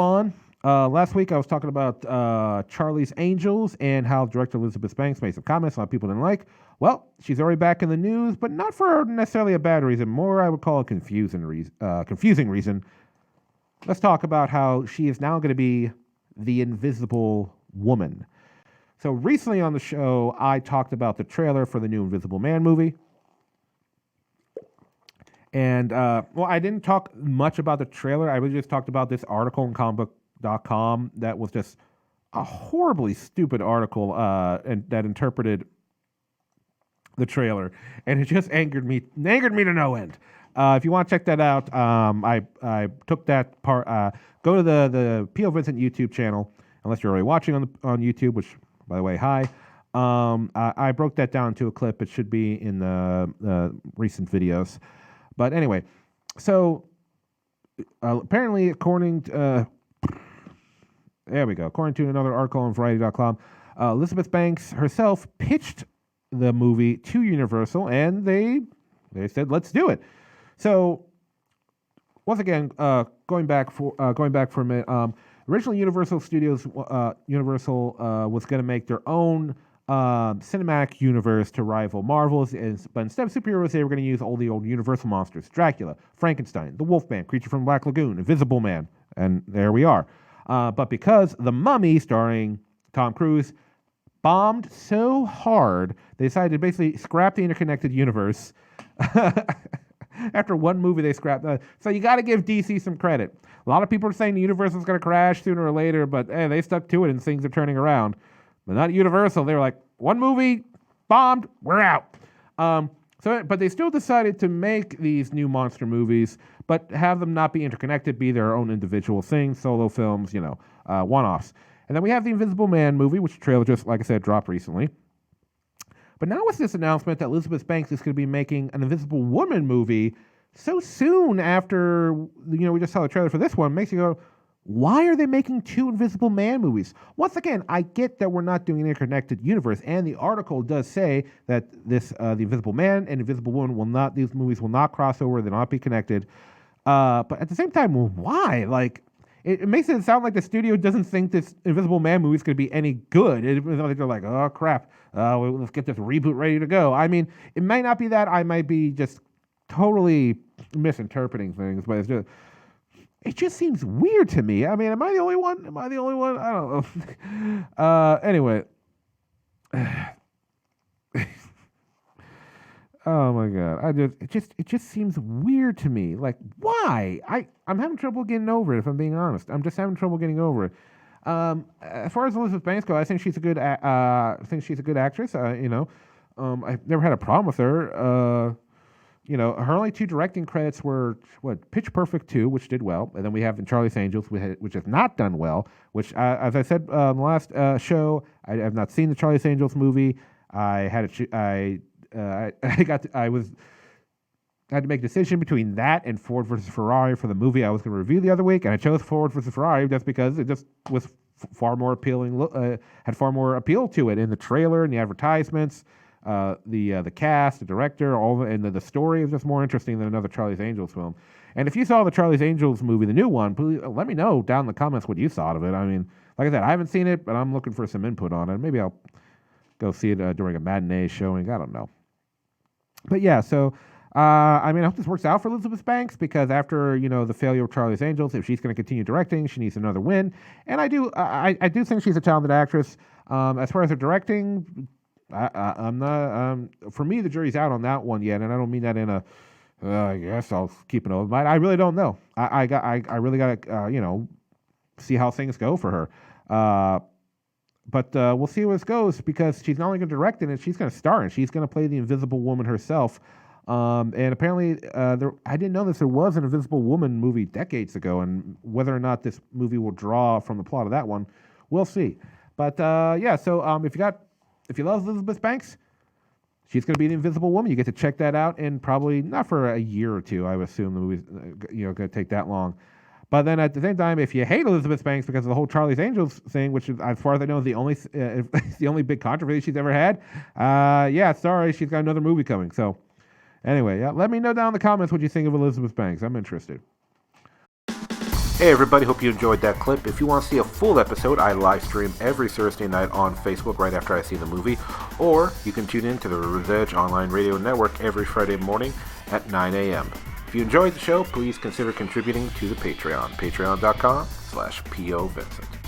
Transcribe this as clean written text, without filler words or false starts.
Spawn. Last week I was talking about Charlie's Angels and how director Elizabeth Banks made some comments a lot of people didn't like. Well, she's already back in the news, but not for necessarily a bad reason. More, I would call a confusing reason. Let's talk about how she is now going to be the Invisible Woman. So recently on the show, I talked about the trailer for the new Invisible Man movie. And, I didn't talk much about the trailer. I really just talked about this article in comicbook.com that was just a horribly stupid article and that interpreted the trailer. And it just angered me to no end. If you want to check that out, I took that part. Go to the P.O. Vincent YouTube channel, unless you're already watching on YouTube, which, by the way, hi. I broke that down to a clip. It should be in the recent videos. But anyway, so apparently, according to another article on Variety.com, Elizabeth Banks herself pitched the movie to Universal, and they said, "Let's do it." So once again, going back for a minute, originally Universal Studios, Universal was going to make their own cinematic universe to rival Marvel's, but instead of superheroes, they were going to use all the old Universal monsters: Dracula, Frankenstein, the Wolfman, Creature from Black Lagoon, Invisible Man, and there we are. But because The Mummy, starring Tom Cruise, bombed so hard, they decided to basically scrap the interconnected universe. After one movie, they scrapped. So you got to give DC some credit. A lot of people are saying the universe is going to crash sooner or later, but they stuck to it and things are turning around. But not Universal. They were like, one movie, bombed, we're out. But they still decided to make these new monster movies, but have them not be interconnected, be their own individual things, solo films, one-offs. And then we have the Invisible Man movie, which the trailer just, like I said, dropped recently. But now with this announcement that Elizabeth Banks is going to be making an Invisible Woman movie so soon after, we just saw the trailer for this one, makes you go, why are they making two Invisible Man movies? Once again, I get that we're not doing an interconnected universe, and the article does say that the Invisible Man and Invisible Woman these movies will not cross over, they'll not be connected. But at the same time, why? Like, it makes it sound like the studio doesn't think this Invisible Man movie is going to be any good. They're like, oh, crap. Let's get this reboot ready to go. I mean, it might not be that. I might be just totally misinterpreting things, but it just seems weird to me. I mean, am I the only one? I don't know. Anyway. Oh my God! It just seems weird to me. Like, why? I'm having trouble getting over it. If I'm being honest, I'm just having trouble getting over it. As far as Elizabeth Banks goes, I think she's a good. Actress. I've never had a problem with her. Her only two directing credits were Pitch Perfect 2, which did well, and then we have in Charlie's Angels, which has not done well. Which, as I said in the last show, I have not seen the Charlie's Angels movie. I had to make a decision between that and Ford versus Ferrari for the movie I was going to review the other week, and I chose Ford versus Ferrari just because it just was far more appealing, had far more appeal to it in the trailer and the advertisements, the cast, the director, and the story is just more interesting than another Charlie's Angels film. And if you saw the Charlie's Angels movie, the new one, please let me know down in the comments what you thought of it. I mean, like I said, I haven't seen it, but I'm looking for some input on it. Maybe I'll go see it during a matinee showing. I don't know. But yeah, so I hope this works out for Elizabeth Banks, because after the failure of Charlie's Angels, if she's going to continue directing, she needs another win. And I do think she's a talented actress. As far as her directing, I'm not. For me, the jury's out on that one yet, and I don't mean that in a. I guess I'll keep an open mind. I really don't know. I really got to see how things go for her. But we'll see where this goes, because she's not only going to direct it, she's going to star in it. She's going to play the Invisible Woman herself. And apparently, I didn't know this. There was an Invisible Woman movie decades ago, and whether or not this movie will draw from the plot of that one, we'll see. But yeah, so if you love Elizabeth Banks, she's going to be the Invisible Woman. You get to check that out, and probably not for a year or two. I would assume the movie's going to take that long. But then at the same time, if you hate Elizabeth Banks because of the whole Charlie's Angels thing, which is, as far as I know, is the only big controversy she's ever had, yeah, sorry, she's got another movie coming. So anyway, yeah, let me know down in the comments what you think of Elizabeth Banks. I'm interested. Hey everybody, hope you enjoyed that clip. If you want to see a full episode, I live stream every Thursday night on Facebook right after I see the movie, or you can tune in to the Revenge Online Radio Network every Friday morning at 9 a.m. If you enjoyed the show, please consider contributing to the Patreon, patreon.com/PO Vincent.